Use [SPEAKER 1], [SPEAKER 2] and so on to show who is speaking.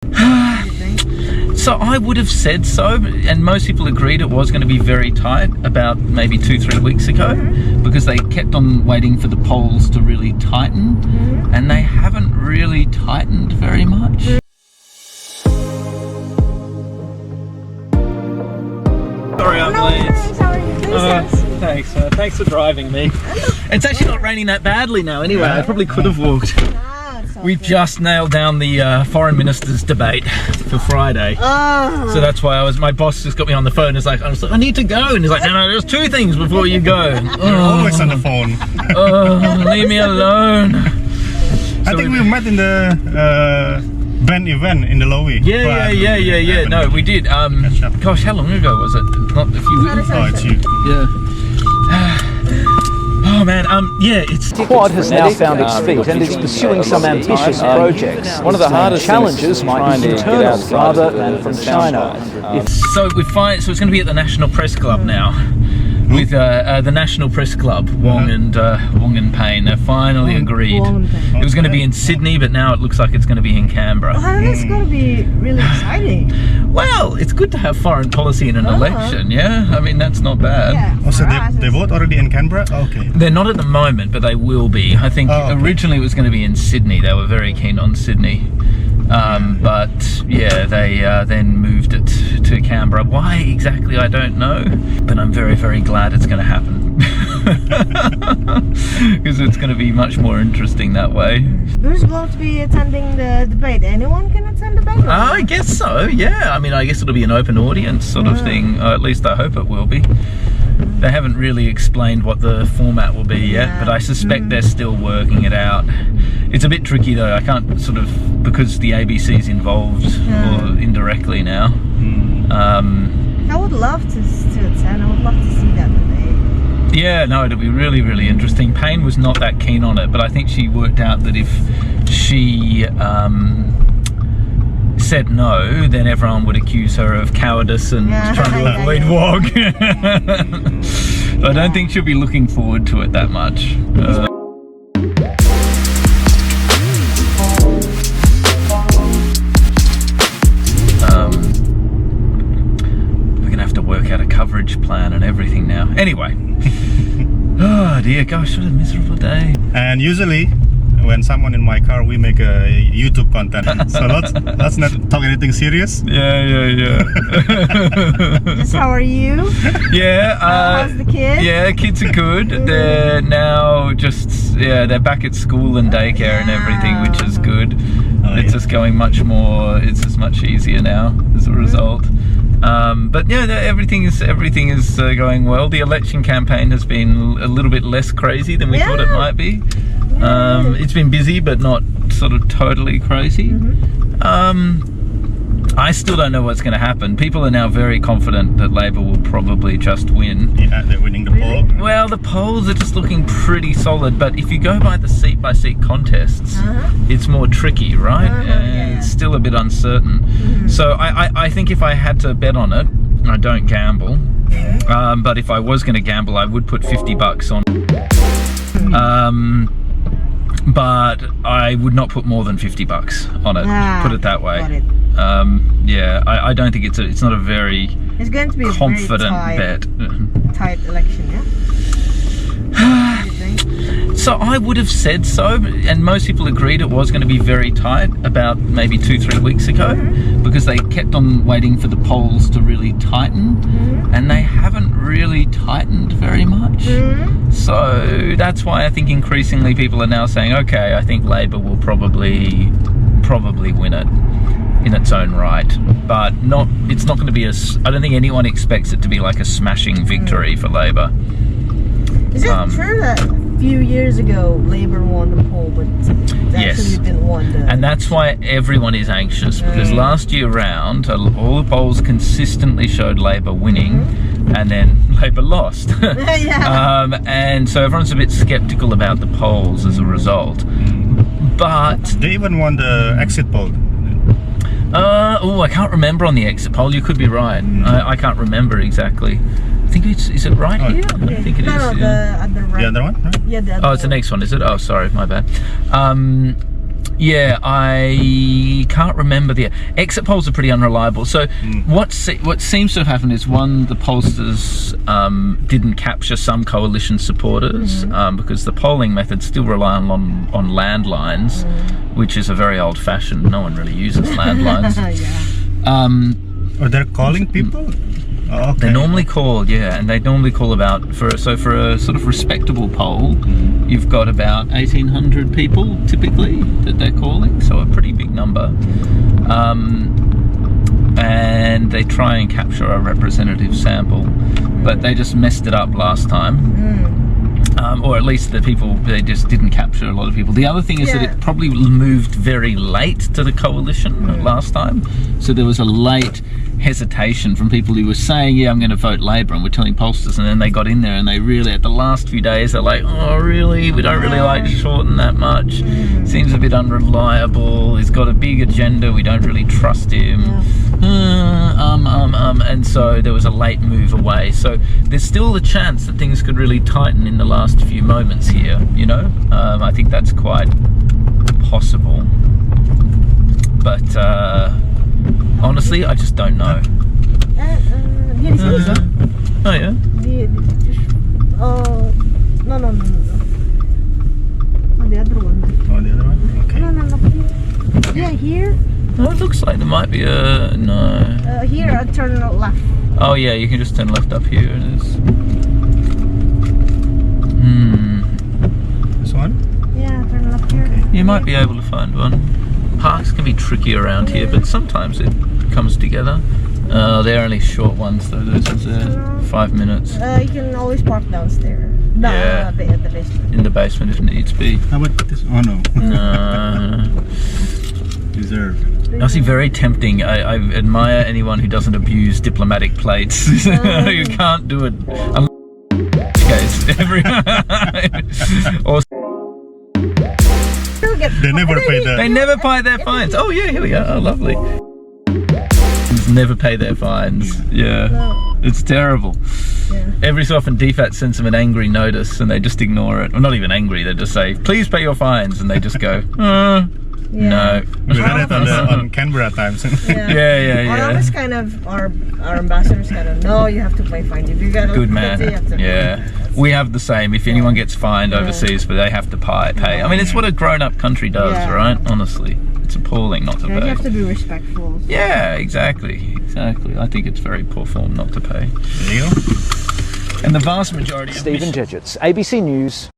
[SPEAKER 1] So I would have said so, and most people agreed it was going to be very tight about maybe 2-3 weeks ago, because they kept on waiting for the polls to really tighten, and they haven't really tightened very much. Sorry, I'm late.
[SPEAKER 2] How are you?
[SPEAKER 1] Thanks. Thanks for driving me. It's actually not raining that badly now anyway. I probably could have walked. We've just nailed down the foreign minister's debate for Friday. So that's why my boss just got me on the phone. I was like, I need to go. And he's like, no, there's 2 things before you go.
[SPEAKER 3] You're always on the phone.
[SPEAKER 1] Leave me alone.
[SPEAKER 3] I think we met in the band event in the lobby.
[SPEAKER 1] Yeah. No, we did. Gosh, how long ago was it? Not a few weeks.
[SPEAKER 3] Oh, it's you.
[SPEAKER 1] Yeah. Oh man, it's
[SPEAKER 4] The Quad has now found its feet and is pursuing some ambitious projects. One of the hardest challenges might be internal rather than from China.
[SPEAKER 1] So it's going to be at the National Press Club now. With the National Press Club, Wong and Payne, they finally agreed. It was going to be in Sydney, but now it looks like it's going to be in Canberra.
[SPEAKER 2] That's going to be really exciting.
[SPEAKER 1] Well, it's good to have foreign policy in an election, yeah? I mean, that's not bad.
[SPEAKER 2] Yeah,
[SPEAKER 3] So they vote already in Canberra? Okay.
[SPEAKER 1] They're not at the moment, but they will be. I think originally it was going to be in Sydney. They were very keen on Sydney. But yeah, they then moved it to Canberra. Why exactly, I don't know. But I'm very, very glad it's going to happen. Because it's going to be much more interesting that way.
[SPEAKER 2] Who's going to be attending the debate? Anyone can attend the debate?
[SPEAKER 1] I guess so, yeah. I mean, I guess it'll be an open audience sort of thing. At least I hope it will be. They haven't really explained what the format will be yet, but I suspect they're still working it out. It's a bit tricky though. I can't because the ABC's involved or indirectly now.
[SPEAKER 2] I would love to attend. I would love to see that debate.
[SPEAKER 1] Yeah, no, it'll be really, really interesting. Payne was not that keen on it, but I think she worked out that if she said no, then everyone would accuse her of cowardice and trying to avoid Wog. I don't think she'll be looking forward to it that much. We're gonna have to work out a coverage plan and everything now. Anyway. Oh dear, gosh, what a miserable day.
[SPEAKER 3] And usually when someone in my car, we make a YouTube content. So let's not talk anything serious.
[SPEAKER 1] Yeah.
[SPEAKER 2] Just how are you?
[SPEAKER 1] Yeah.
[SPEAKER 2] How's the kids?
[SPEAKER 1] Yeah, kids are good. They're now they're back at school and daycare and everything, which is good. It's just going much easier now as a result. But yeah, everything is going well. The election campaign has been a little bit less crazy than we thought it might be. It's been busy, but not sort of totally crazy. I still don't know what's going to happen. People are now very confident that Labor will probably just win.
[SPEAKER 3] Yeah, they're winning the poll.
[SPEAKER 1] Well, the polls are just looking pretty solid, but if you go by the seat-by-seat contests, it's more tricky, right? It's still a bit uncertain. So I think if I had to bet on it, I don't gamble, but if I was going to gamble, I would put $50 on. But I would not put more than $50 on it. Put it that way.
[SPEAKER 2] Got it.
[SPEAKER 1] Yeah, I don't think it's not a very
[SPEAKER 2] Going to be
[SPEAKER 1] confident
[SPEAKER 2] a very
[SPEAKER 1] bet.
[SPEAKER 2] tight election, yeah?
[SPEAKER 1] So I would have said so, and most people agreed it was going to be very tight about maybe 2-3 weeks ago, because they kept on waiting for the polls to really tighten, and they haven't really tightened very much. So that's why I think increasingly people are now saying, okay, I think Labor will probably win it in its own right, but it's not going to be I don't think anyone expects it to be like a smashing victory for Labor.
[SPEAKER 2] Is it true that a few years ago Labor won the poll, but actually didn't win the...
[SPEAKER 1] And that's why everyone is anxious, because last year round, all the polls consistently showed Labor winning, and then Labor lost. And so everyone's a bit skeptical about the polls as a result. But
[SPEAKER 3] they even won the exit poll.
[SPEAKER 1] I can't remember on the exit poll. You could be right. I can't remember exactly. I think is it right here? I think it is.
[SPEAKER 2] No, the other right.
[SPEAKER 3] The other one? Right?
[SPEAKER 2] Yeah, the other
[SPEAKER 1] it's the next one, is it? Oh, sorry, my bad. Yeah, I can't remember the exit polls are pretty unreliable. So what seems to have happened is, one, the pollsters didn't capture some coalition supporters because the polling methods still rely on landlines, which is a very old-fashioned. No one really uses landlines.
[SPEAKER 3] Or they're calling people? Oh, okay.
[SPEAKER 1] They're normally called, yeah, and they normally call about for a sort of respectable poll. You've got about 1,800 people typically that they're calling, so a pretty big number. And they try and capture a representative sample, but they just messed it up last time. Or at least they just didn't capture a lot of people. The other thing is that it probably moved very late to the coalition last time, so there was a late hesitation from people who were saying, yeah, I'm going to vote Labor, and we're telling pollsters, and then they got in there and they really, at the last few days, they're like, oh really, we don't really like Shorten that much, seems a bit unreliable, he's got a big agenda, we don't really trust him, and so there was a late move away. So there's still a chance that things could really tighten in the last few moments here, you know. I think that's quite possible, but honestly, I just don't know. Oh yeah?
[SPEAKER 2] No. Oh, the other one.
[SPEAKER 3] Oh, the other one? Okay.
[SPEAKER 2] No. Yeah, here.
[SPEAKER 1] Oh, it looks like there might be a... no.
[SPEAKER 2] Here, I turn left.
[SPEAKER 1] Oh yeah, you can just turn left up here. It is.
[SPEAKER 3] This one?
[SPEAKER 2] Yeah, turn left here.
[SPEAKER 3] Okay.
[SPEAKER 1] You might be able to find one. Parks can be tricky around here, but sometimes it comes together. They're only short ones though, those are 5 minutes.
[SPEAKER 2] You can always park downstairs.
[SPEAKER 1] Yeah.
[SPEAKER 2] At the basement.
[SPEAKER 1] In the basement if needs be.
[SPEAKER 3] How about this? Oh no.
[SPEAKER 1] No.
[SPEAKER 3] Reserved.
[SPEAKER 1] Honestly, very tempting. I admire anyone who doesn't abuse diplomatic plates. You can't do it. Or
[SPEAKER 3] They never pay the...
[SPEAKER 1] they never pay their fines. Oh yeah, here we are. Oh, lovely. Never pay their fines. Yeah, it's terrible. Every so often DFAT sends them an angry notice and they just ignore it. Well, not even angry, they just say, please pay your fines, and they just go, no.
[SPEAKER 3] We read it on Canberra Times.
[SPEAKER 1] Yeah.
[SPEAKER 2] Our office kind of, our ambassadors kind of, no, you have to pay fine. If you got
[SPEAKER 1] Good man. Yeah. We have the same. If anyone gets fined overseas, but they have to pay. I mean, it's what a grown-up country does, right? Honestly, it's appalling not to pay.
[SPEAKER 2] You have to be respectful.
[SPEAKER 1] Yeah, exactly. I think it's very poor form not to pay.
[SPEAKER 3] There you go.
[SPEAKER 1] And the vast majority of
[SPEAKER 4] Stephen Dziedzic, ABC News.